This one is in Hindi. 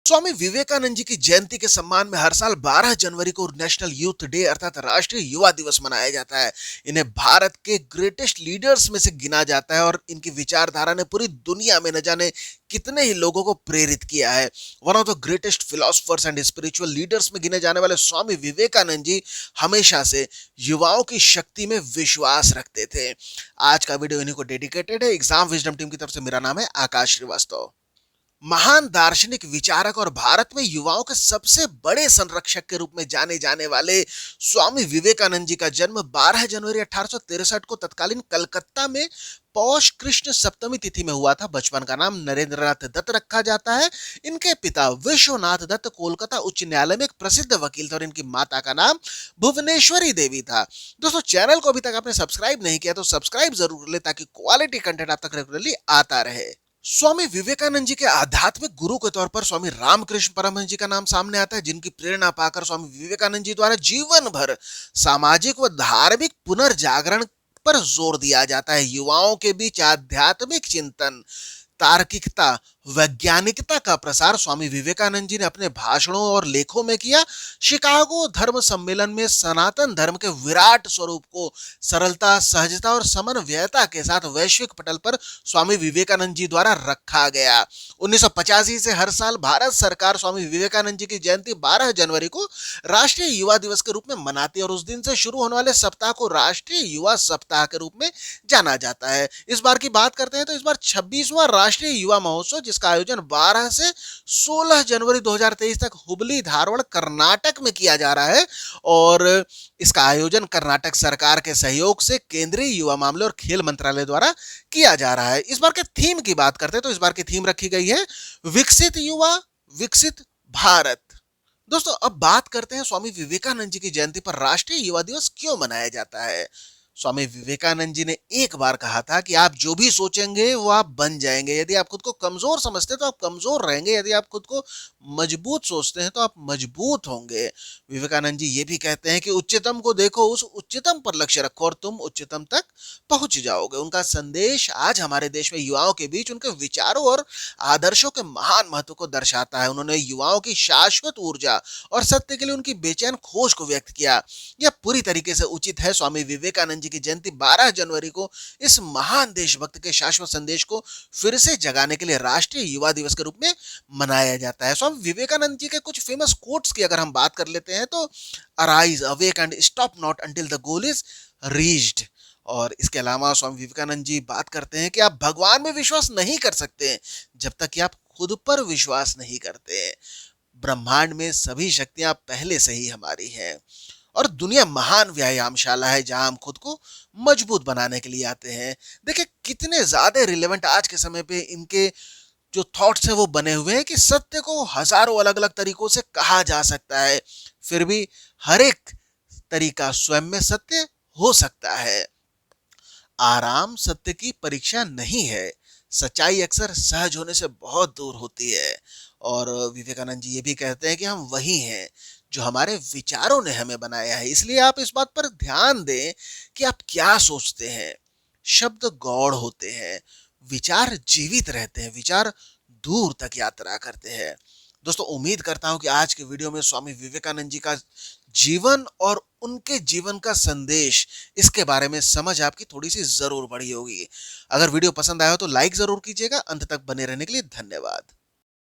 स्वामी विवेकानंद जी की जयंती के सम्मान में हर साल 12 जनवरी को नेशनल यूथ डे अर्थात राष्ट्रीय युवा दिवस मनाया जाता है। इन्हें भारत के ग्रेटेस्ट लीडर्स में से गिना जाता है और इनकी विचारधारा ने पूरी दुनिया में न जाने कितने ही लोगों को प्रेरित किया है। One of the greatest philosophers and spiritual leaders में गिने जाने वाले स्वामी विवेकानंद जी हमेशा से युवाओं की शक्ति में विश्वास रखते थे। आज का वीडियो इन्हीं को डेडिकेटेड है। एग्जाम विजडम टीम की तरफ से मेरा नाम है आकाश श्रीवास्तव। महान दार्शनिक विचारक और भारत में युवाओं के सबसे बड़े संरक्षक के रूप में जाने जाने वाले स्वामी विवेकानंद जी का जन्म 12 जनवरी 1863 को तत्कालीन कलकत्ता में पौष कृष्ण सप्तमी तिथि में हुआ था। बचपन का नाम नरेंद्रनाथ दत्त रखा जाता है। इनके पिता विश्वनाथ दत्त कोलकाता उच्च न्यायालय में एक प्रसिद्ध वकील थे और इनकी माता का नाम भुवनेश्वरी देवी था। दोस्तों, चैनल को अभी तक आपने सब्सक्राइब नहीं किया तो सब्सक्राइब जरूर कर ले ताकि क्वालिटी कंटेंट आप तक रेगुलरली आता रहे। स्वामी विवेकानंद जी के आध्यात्मिक गुरु के तौर पर स्वामी रामकृष्ण परमहंस जी का नाम सामने आता है, जिनकी प्रेरणा पाकर स्वामी विवेकानंद जी द्वारा जीवन भर सामाजिक व धार्मिक पुनर्जागरण पर जोर दिया जाता है। युवाओं के बीच आध्यात्मिक चिंतन, तार्किकता, वैज्ञानिकता का प्रसार स्वामी विवेकानंद जी ने अपने भाषणों और लेखों में किया। शिकागो धर्म सम्मेलन में सनातन धर्म के विराट स्वरूप को सरलता, सहजता और समन्वयता के साथ वैश्विक पटल पर स्वामी विवेकानंद जी द्वारा रखा गया। 1985 से हर साल भारत सरकार स्वामी विवेकानंद जी की जयंती 12 जनवरी को राष्ट्रीय युवा दिवस के रूप में मनाती है और उस दिन से शुरू होने वाले सप्ताह को राष्ट्रीय युवा सप्ताह के रूप में जाना जाता है। इस बार की बात करते हैं तो इस बार 26वां राष्ट्रीय युवा महोत्सव, जिसका आयोजन 12 से 16 जनवरी 2023 तक हुबली, धारवाड़, कर्नाटक में किया जा रहा है और इसका आयोजन कर्नाटक सरकार के सहयोग से केंद्रीय युवा मामले और खेल मंत्रालय द्वारा किया जा रहा है। इस बार के थीम की बात करते हैं तो इस बार की थीम रखी गई है विकसित युवा, विकसित भारत। दोस्तों, अब बात करते हैं स्वामी विवेकानंद जी की जयंती पर राष्ट्रीय युवा दिवस क्यों मनाया जाता है। स्वामी विवेकानंद जी ने एक बार कहा था कि आप जो भी सोचेंगे वो आप बन जाएंगे। यदि आप खुद को कमजोर समझते हैं तो आप कमजोर रहेंगे, यदि आप खुद को मजबूत सोचते हैं तो आप मजबूत होंगे। विवेकानंद जी ये भी कहते हैं कि उच्चतम को देखो, उस उच्चतम पर लक्ष्य रखो और तुम उच्चतम तक पहुंच जाओगे। उनका संदेश आज हमारे देश में युवाओं के बीच उनके विचारों और आदर्शों के महान महत्व को दर्शाता है। उन्होंने युवाओं की शाश्वत ऊर्जा और सत्य के लिए उनकी बेचैन खोज को व्यक्त किया। यह पूरी तरीके से उचित है। स्वामी विवेकानंद की जयंती 12 जनवरी को इस महान देशभक्त के शाश्वत संदेश को फिर से जगाने के लिए राष्ट्रीय युवा दिवस के रूप में मनाया जाता है। स्वामी विवेकानंद जी के कुछ फेमस कोट्स की अगर हम बात कर लेते हैं तो arise, awake and stop not until the goal is reached. और इसके अलावा स्वामी विवेकानंद जी बात करते हैं कि आप भगवान में विश्वास नहीं कर सकते जब तक कि आप खुद पर विश्वास नहीं करते। ब्रह्मांड में सभी शक्तियां पहले से ही हमारी हैं और दुनिया महान व्यायामशाला है जहां हम खुद को मजबूत बनाने के लिए आते हैं। देखिए कितने ज्यादा रिलेवेंट आज के समय पे इनके जो थॉट्स है वो बने हुए हैं कि सत्य को हजारों अलग अलग तरीकों से कहा जा सकता है, फिर भी हर एक तरीका स्वयं में सत्य हो सकता है। आराम सत्य की परीक्षा नहीं है, सच्चाई अक्सर सहज होने से बहुत दूर होती है। और विवेकानंद जी ये भी कहते हैं कि हम वही हैं जो हमारे विचारों ने हमें बनाया है। इसलिए आप इस बात पर ध्यान दें कि आप क्या सोचते हैं। शब्द गौड़ होते हैं, विचार जीवित रहते हैं, विचार दूर तक यात्रा करते हैं। दोस्तों, उम्मीद करता हूं कि आज के वीडियो में स्वामी विवेकानंद जी का जीवन और उनके जीवन का संदेश, इसके बारे में समझ आपकी थोड़ी सी जरूर बढ़ी होगी। अगर वीडियो पसंद आया हो तो लाइक जरूर कीजिएगा। अंत तक बने रहने के लिए धन्यवाद।